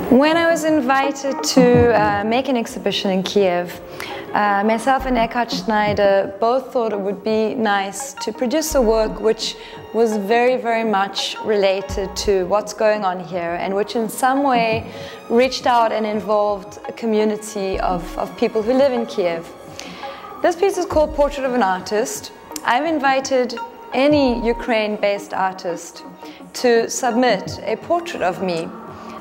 When I was invited to make an exhibition in Kiev, myself and Eckhard Schneider both thought it would be nice to produce a work which was very much related to what's going on here and which in some way reached out and involved a community of people who live in Kiev. This piece is called Portrait of an Artist. I've invited any Ukraine-based artist to submit a portrait of me.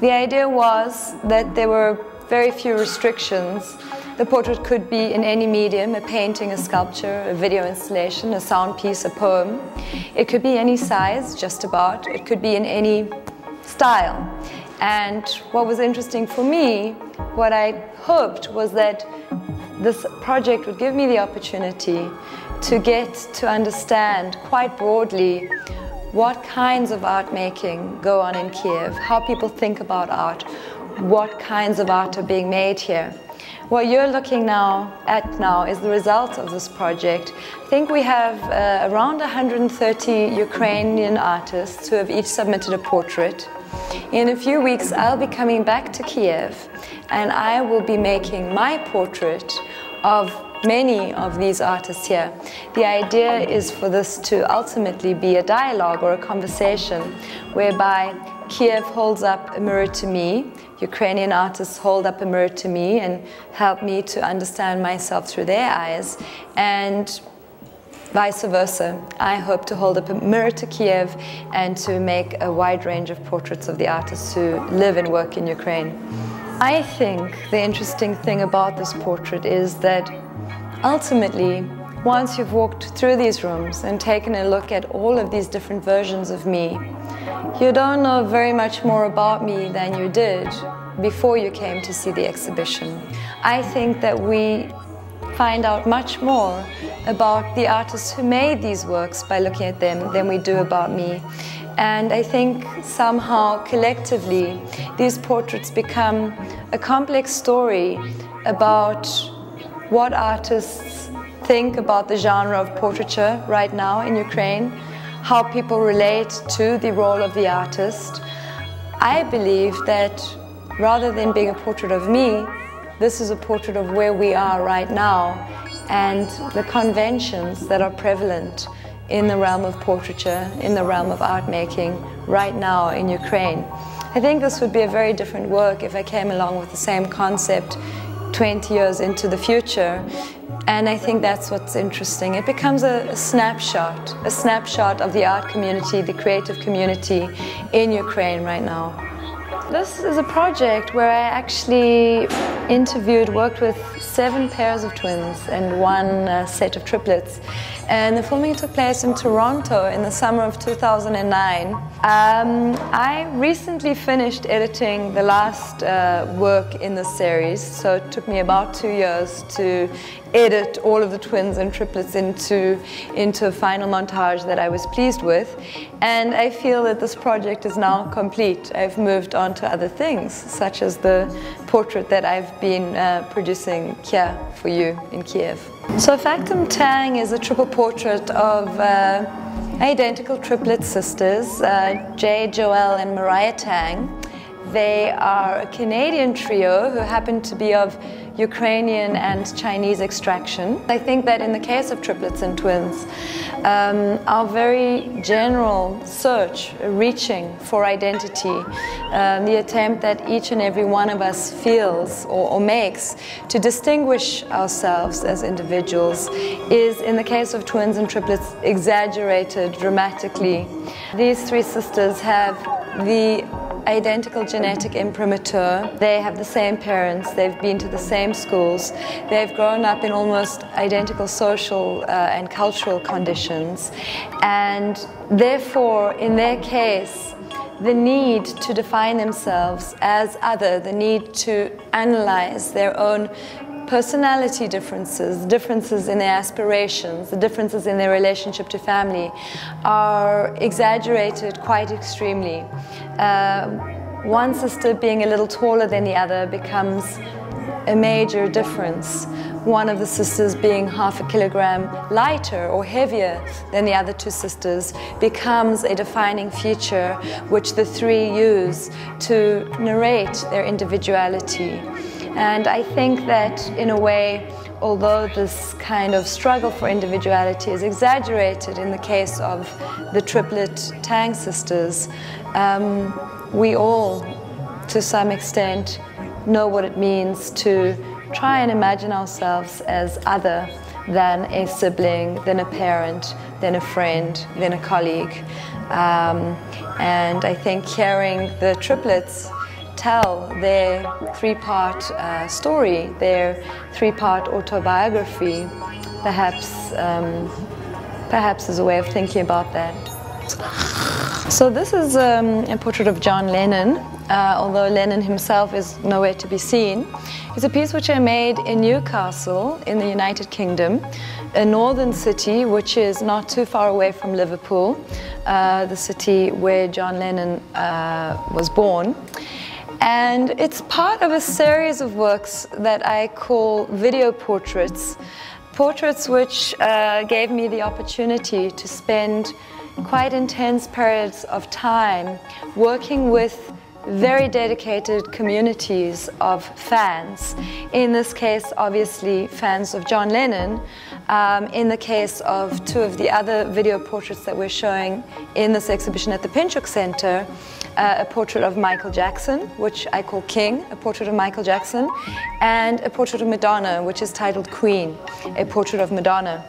The idea was that there were very few restrictions. The portrait could be in any medium, a painting, a sculpture, a video installation, a sound piece, a poem. It could be any size, just about. It could be in any style. And what was interesting for me, what I hoped was that this project would give me the opportunity to get to understand quite broadly what kinds of art making go on in Kiev, how people think about art, what kinds of art are being made here. What you're looking at now is the result of this project. I think we have around 130 Ukrainian artists who have each submitted a portrait. In a few weeks I'll be coming back to Kiev and I will be making my portrait of many of these artists here. The idea is for this to ultimately be a dialogue or a conversation whereby Kiev holds up a mirror to me, Ukrainian artists hold up a mirror to me and help me to understand myself through their eyes, and vice versa. I hope to hold up a mirror to Kiev and to make a wide range of portraits of the artists who live and work in Ukraine. I think the interesting thing about this portrait is that ultimately, once you've walked through these rooms and taken a look at all of these different versions of me, you don't know very much more about me than you did before you came to see the exhibition. I think that we find out much more about the artists who made these works by looking at them than we do about me. And I think somehow collectively these portraits become a complex story about what artists think about the genre of portraiture right now in Ukraine, how people relate to the role of the artist. I believe that rather than being a portrait of me, this is a portrait of where we are right now and the conventions that are prevalent in the realm of portraiture, in the realm of art making right now in Ukraine. I think this would be a very different work if I came along with the same concept 20 years into the future, and I think that's what's interesting. It becomes a snapshot of the art community, the creative community in Ukraine right now. This is a project where I actually worked with 7 pairs of twins and 1 set of triplets. And the filming took place in Toronto in the summer of 2009. I recently finished editing the last work in the series, so it took me about 2 years to edit all of the twins and triplets into a final montage that I was pleased with. And I feel that this project is now complete. I've moved on to other things, such as the portrait that I've been producing here for you in Kiev. So Factum Tang is a triple portrait of identical triplet sisters, Jade, Joelle and Mariah Tang. They are a Canadian trio who happen to be of Ukrainian and Chinese extraction. I think that in the case of triplets and twins, our very general search, reaching for identity, the attempt that each and every one of us feels or makes to distinguish ourselves as individuals is, in the case of twins and triplets, exaggerated dramatically. These 3 sisters have the identical genetic imprimatur. They have the same parents, they've been to the same schools, they've grown up in almost identical social and cultural conditions, and therefore in their case the need to define themselves as other, the need to analyze their own personality differences, differences in their aspirations, the differences in their relationship to family are exaggerated quite extremely. One sister being a little taller than the other becomes a major difference, one of the sisters being half a kilogram lighter or heavier than the other two sisters becomes a defining feature which the three use to narrate their individuality. And I think that in a way, although this kind of struggle for individuality is exaggerated in the case of the triplet Tang sisters, we all, to some extent, know what it means to try and imagine ourselves as other than a sibling, than a parent, than a friend, than a colleague. And I think hearing the triplets tell their three-part story, their three-part autobiography, perhaps is a way of thinking about that. So this is a portrait of John Lennon, although Lennon himself is nowhere to be seen. It's a piece which I made in Newcastle in the United Kingdom, a northern city which is not too far away from Liverpool, the city where John Lennon was born. And it's part of a series of works that I call video portraits, portraits which gave me the opportunity to spend quite intense periods of time working with very dedicated communities of fans. In this case, obviously, fans of John Lennon. In the case of two of the other video portraits that we're showing in this exhibition at the PinchukArtCentre, a portrait of Michael Jackson, which I call King, a portrait of Michael Jackson, and a portrait of Madonna, which is titled Queen, a portrait of Madonna.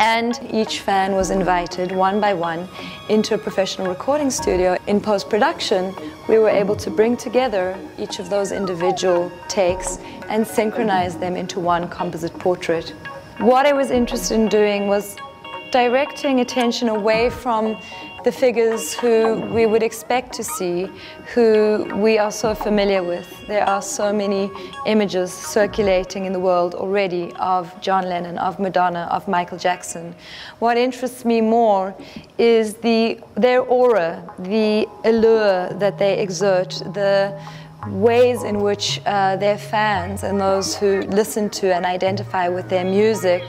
And each fan was invited one by one into a professional recording studio. In post-production, we were able to bring together each of those individual takes and synchronize them into one composite portrait. What I was interested in doing was directing attention away from the figures who we would expect to see, who we are so familiar with. There are so many images circulating in the world already of John Lennon, of Madonna, of Michael Jackson. What interests me more is their aura, the allure that they exert, the ways in which their fans and those who listen to and identify with their music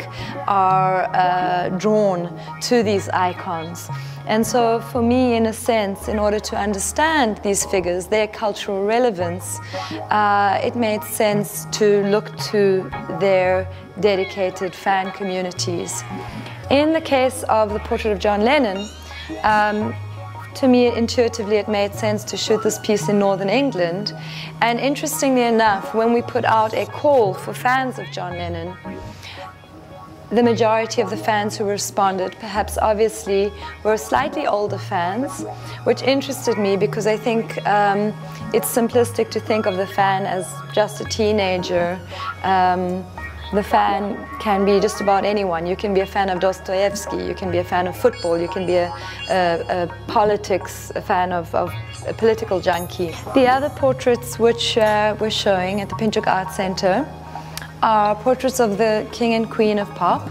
are drawn to these icons. And so for me, in a sense, in order to understand these figures, their cultural relevance, it made sense to look to their dedicated fan communities. In the case of the portrait of John Lennon, to me, intuitively, it made sense to shoot this piece in Northern England. And interestingly enough, when we put out a call for fans of John Lennon, the majority of the fans who responded, perhaps obviously, were slightly older fans, which interested me because I think it's simplistic to think of the fan as just a teenager. The fan can be just about anyone. You can be a fan of Dostoevsky, you can be a fan of football, you can be a politics, a fan of a political junkie. The other portraits which we're showing at the PinchukArtCentre are portraits of the king and queen of pop.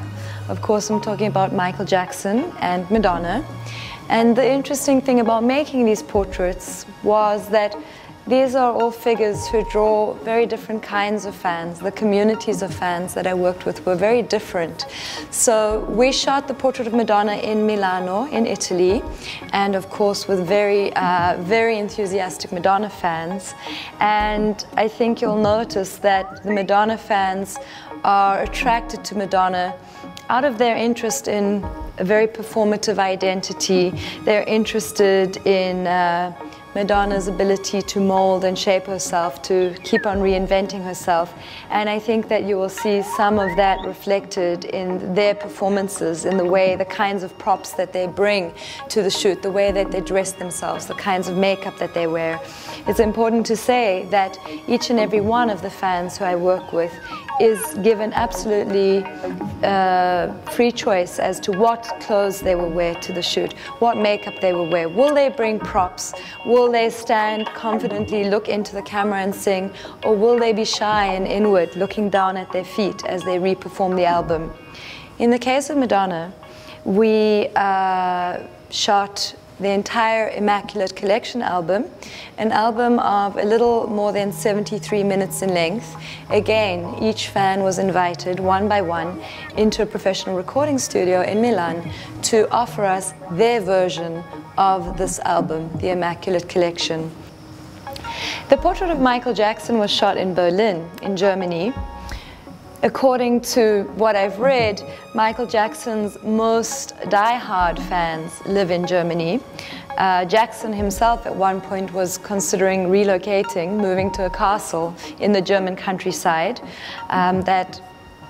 Of course, I'm talking about Michael Jackson and Madonna. And the interesting thing about making these portraits was that these are all figures who draw very different kinds of fans. The communities of fans that I worked with were very different. So we shot the portrait of Madonna in Milano, in Italy, and of course with very enthusiastic Madonna fans. And I think you'll notice that the Madonna fans are attracted to Madonna out of their interest in a very performative identity. They're interested in Madonna's ability to mold and shape herself, to keep on reinventing herself. And I think that you will see some of that reflected in their performances, in the way, the kinds of props that they bring to the shoot, the way that they dress themselves, the kinds of makeup that they wear. It's important to say that each and every one of the fans who I work with is given absolutely free choice as to what clothes they will wear to the shoot, what makeup they will wear. Will they bring props? Will they stand confidently, look into the camera and sing? Or will they be shy and inward, looking down at their feet as they re-perform the album? In the case of Madonna, we shot the entire Immaculate Collection album, an album of a little more than 73 minutes in length. Again, each fan was invited one by one into a professional recording studio in Milan to offer us their version of this album, the Immaculate Collection. The portrait of Michael Jackson was shot in Berlin, in Germany. According to what I've read, Michael Jackson's most die-hard fans live in Germany. Jackson himself at one point was considering relocating, moving to a castle in the German countryside. That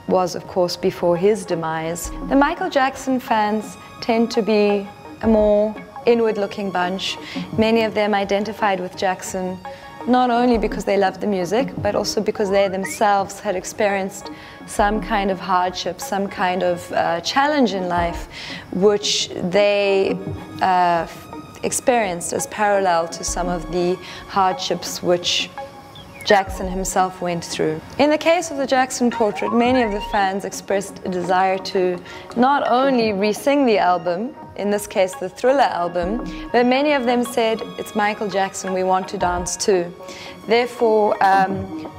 was, of course, before his demise. The Michael Jackson fans tend to be a more inward-looking bunch. Many of them identified with Jackson not only because they loved the music, but also because they themselves had experienced some kind of hardship, some kind of challenge in life, which they experienced as parallel to some of the hardships which Jackson himself went through. In the case of the Jackson portrait, many of the fans expressed a desire to not only re-sing the album, in this case the Thriller album, but many of them said, it's Michael Jackson, we want to dance too. Therefore,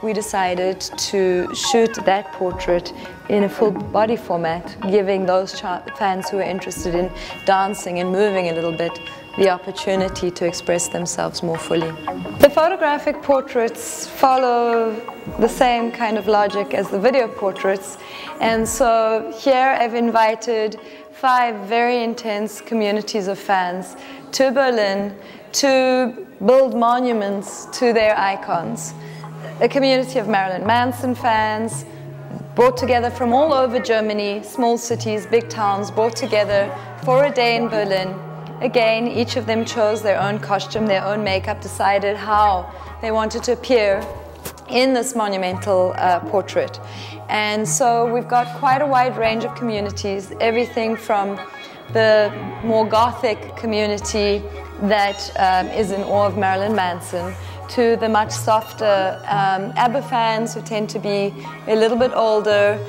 we decided to shoot that portrait in a full body format, giving those fans who are interested in dancing and moving a little bit the opportunity to express themselves more fully. The photographic portraits follow the same kind of logic as the video portraits, and so here I've invited 5 very intense communities of fans to Berlin to build monuments to their icons. A community of Marilyn Manson fans, brought together from all over Germany, small cities, big towns, brought together for a day in Berlin. Again, each of them chose their own costume, their own makeup, decided how they wanted to appear in this monumental portrait. And so we've got quite a wide range of communities, everything from the more gothic community that is in awe of Marilyn Manson, to the much softer ABBA fans who tend to be a little bit older.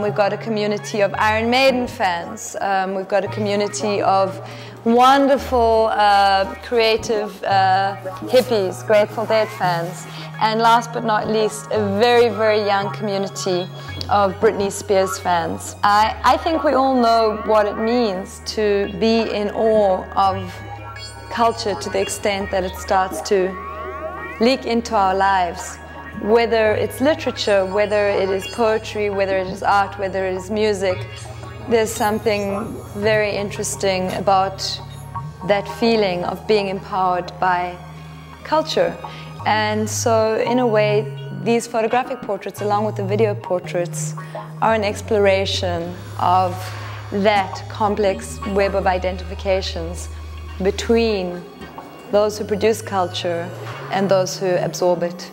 We've got a community of Iron Maiden fans. We've got a community of wonderful, creative hippies, Grateful Dead fans. And last but not least, a very, very young community of Britney Spears fans. I think we all know what it means to be in awe of culture to the extent that it starts to leak into our lives. Whether it's literature, whether it is poetry, whether it is art, whether it is music, there's something very interesting about that feeling of being empowered by culture. And so, in a way, these photographic portraits, along with the video portraits, are an exploration of that complex web of identifications between those who produce culture and those who absorb it.